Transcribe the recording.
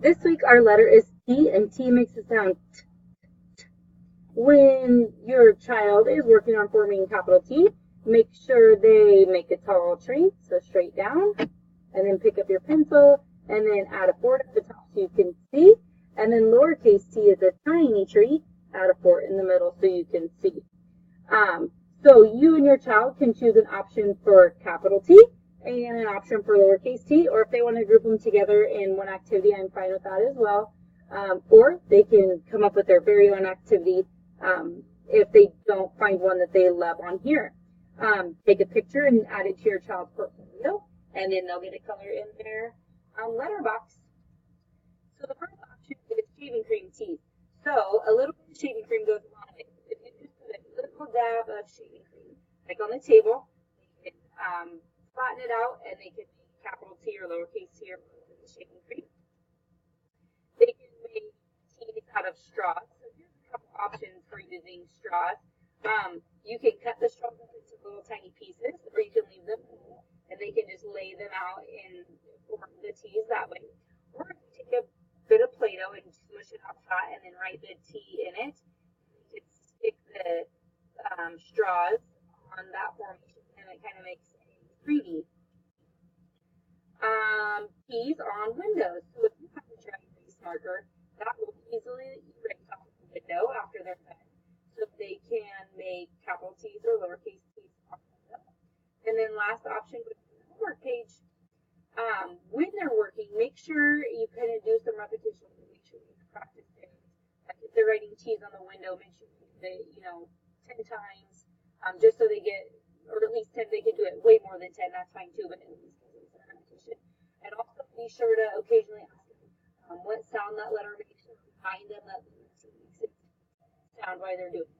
This week our letter is T, and T makes a sound T. When your child is working on forming capital T, make sure they make a tall tree, so straight down, and then pick up your pencil, and then add a fort at the top so you can see, and then lowercase t is a tiny tree, add a fort in the middle so you can see. So you and your child can choose an option for capital T and an option for lowercase t, or if they want to group them together in one activity, I'm fine with that as well. Or they can come up with their very own activity if they don't find one that they love on here. Take a picture and add it to your child's portfolio, and then they'll get a color in their letterbox. So the first option is shaving cream teeth. So a little bit of shaving cream goes along with it. If you just put a little dab of shaving cream, like on the table, they can flatten it out, and they can make capital T or lowercase t or shaving cream. They can make teeth out of straws. So here's a couple options for using straws. You can cut the straws up into little tiny pieces, or you can leave them whole, and they can just lay them out in form the teas that way. Or if you take a bit of Play-Doh and smush it out flat and then write the T in it, you can stick the straws on that formation, and it kind of makes a 3D. Keys on windows. So if you have a dry erase marker, that will easily erase off the window after they're done. So they can make capital T's or lowercase t's on the window. And then last option would be the homework page. When they're working, make sure you kind of do some repetition. Make sure you practice things. Like if they're writing cheese on the window, make sure you do it, 10 times, just so they get, or at least 10. They can do it way more than 10. That's fine too, but at least some repetition. And also be sure to occasionally ask them what sound that letter makes, or remind them that makes it sound while they're doing it.